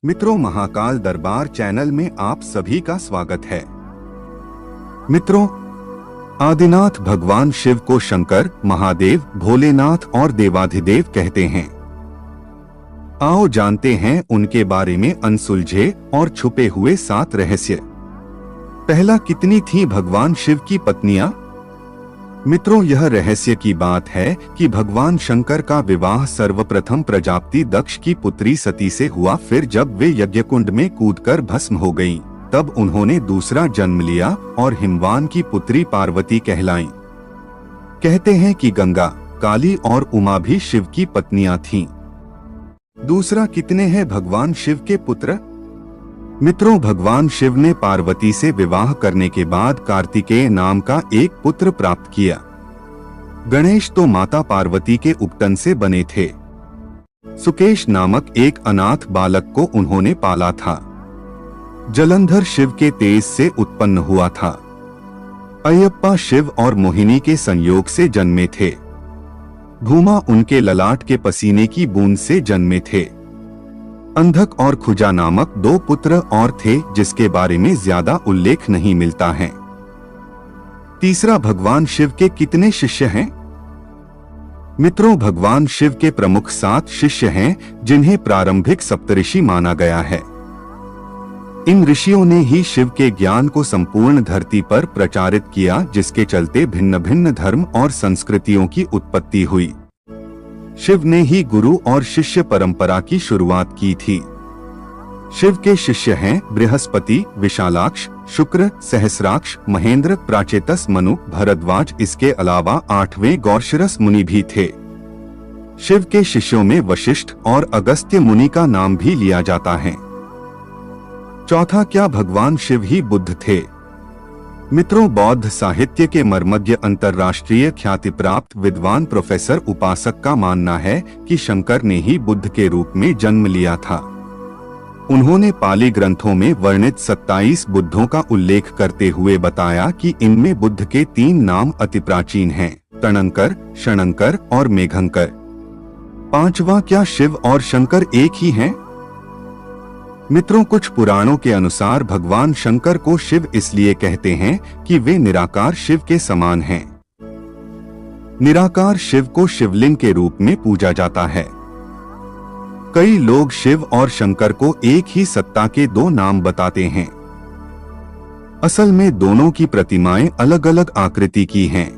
मित्रों, महाकाल दरबार चैनल में आप सभी का स्वागत है। मित्रों, आदिनाथ भगवान शिव को शंकर, महादेव, भोलेनाथ और देवाधिदेव कहते हैं। आओ जानते हैं उनके बारे में अनसुलझे और छुपे हुए 7 रहस्य। पहला, कितनी थी भगवान शिव की पत्नियां? मित्रों, यह रहस्य की बात है कि भगवान शंकर का विवाह सर्वप्रथम प्रजापति दक्ष की पुत्री सती से हुआ। फिर जब वे यज्ञकुंड में कूदकर भस्म हो गईं, तब उन्होंने दूसरा जन्म लिया और हिमवान की पुत्री पार्वती कहलाईं। कहते हैं कि गंगा, काली और उमा भी शिव की पत्नियां थीं। दूसरा, कितने हैं भगवान शिव के पुत्र? मित्रों, भगवान शिव ने पार्वती से विवाह करने के बाद कार्तिकेय नाम का एक पुत्र प्राप्त किया। गणेश तो माता पार्वती के उपटन से बने थे। सुकेश नामक एक अनाथ बालक को उन्होंने पाला था। जलंधर शिव के तेज से उत्पन्न हुआ था। अयप्पा शिव और मोहिनी के संयोग से जन्मे थे। भूमा उनके ललाट के पसीने की बूंद से जन्मे थे। अंधक और खुजा नामक 2 पुत्र और थे, जिसके बारे में ज्यादा उल्लेख नहीं मिलता है। तीसरा, भगवान शिव के कितने शिष्य हैं? मित्रों, भगवान शिव के प्रमुख 7 शिष्य हैं, जिन्हें प्रारंभिक सप्तऋषि माना गया है। इन ऋषियों ने ही शिव के ज्ञान को संपूर्ण धरती पर प्रचारित किया, जिसके चलते भिन्न भिन्न धर्म और संस्कृतियों की उत्पत्ति हुई। शिव ने ही गुरु और शिष्य परंपरा की शुरुआत की थी। शिव के शिष्य हैं बृहस्पति, विशालाक्ष, शुक्र, सहस्राक्ष, महेंद्र, प्राचेतस, मनु, भरद्वाज। इसके अलावा 8वें गौरशिरस मुनि भी थे। शिव के शिष्यों में वशिष्ठ और अगस्त्य मुनि का नाम भी लिया जाता है। चौथा, क्या भगवान शिव ही बुद्ध थे? मित्रों, बौद्ध साहित्य के मर्मज्ञ अंतर्राष्ट्रीय ख्याति प्राप्त विद्वान प्रोफेसर उपासक का मानना है कि शंकर ने ही बुद्ध के रूप में जन्म लिया था। उन्होंने पाली ग्रंथों में वर्णित 27 बुद्धों का उल्लेख करते हुए बताया कि इनमें बुद्ध के 3 नाम अति प्राचीन हैं: तणंकर, क्षणंकर और मेघंकर। 5वां, क्या शिव और शंकर एक ही हैं? मित्रों, कुछ पुराणों के अनुसार भगवान शंकर को शिव इसलिए कहते हैं कि वे निराकार शिव के समान हैं। निराकार शिव को शिवलिंग के रूप में पूजा जाता है। कई लोग शिव और शंकर को एक ही सत्ता के 2 नाम बताते हैं। असल में दोनों की प्रतिमाएं अलग अलग आकृति की हैं।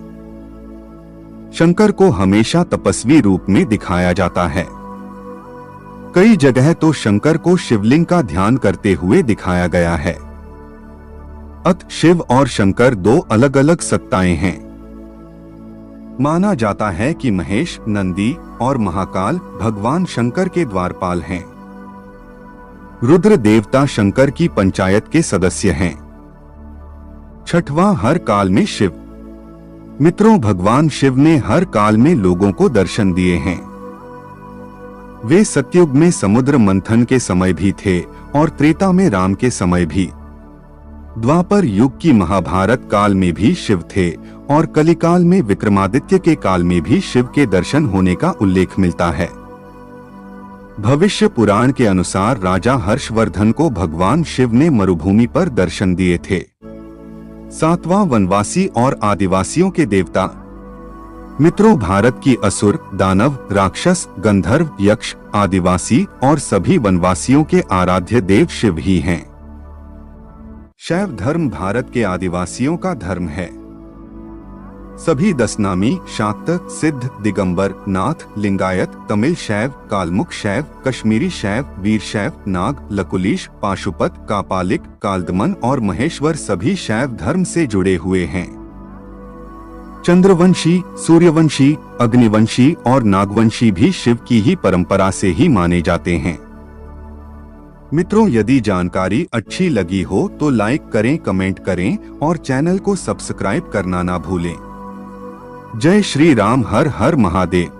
शंकर को हमेशा तपस्वी रूप में दिखाया जाता है। कई जगह तो शंकर को शिवलिंग का ध्यान करते हुए दिखाया गया है। अत शिव और शंकर 2 अलग अलग सत्ताएं हैं। माना जाता है कि महेश, नंदी और महाकाल भगवान शंकर के द्वारपाल हैं। रुद्र देवता शंकर की पंचायत के सदस्य हैं। 6वां, हर काल में शिव। मित्रों, भगवान शिव ने हर काल में लोगों को दर्शन दिए हैं। वे सतयुग में समुद्र मंथन के समय भी थे और त्रेता में राम के समय भी। द्वापर युग की महाभारत काल में भी शिव थे और कलिकाल में विक्रमादित्य के काल में भी शिव के दर्शन होने का उल्लेख मिलता है। भविष्य पुराण के अनुसार राजा हर्षवर्धन को भगवान शिव ने मरुभूमि पर दर्शन दिए थे। 7वां, वनवासी और आदिवासियों के देवता। मित्रों, भारत की असुर, दानव, राक्षस, गंधर्व, यक्ष, आदिवासी और सभी वनवासियों के आराध्य देव शिव ही हैं। शैव धर्म भारत के आदिवासियों का धर्म है। सभी 10 नामी, शाक्त, सिद्ध, दिगंबर, नाथ, लिंगायत, तमिल शैव, कालमुख शैव, कश्मीरी शैव, वीर शैव, नाग, लकुलीश, पाशुपत, कापालिक, कालदमन और महेश्वर सभी शैव धर्म से जुड़े हुए हैं। चंद्रवंशी, सूर्यवंशी, अग्निवंशी और नागवंशी भी शिव की ही परंपरा से ही माने जाते हैं। मित्रों, यदि जानकारी अच्छी लगी हो तो लाइक करें, कमेंट करें और चैनल को सब्सक्राइब करना ना भूलें। जय श्री राम। हर हर महादेव।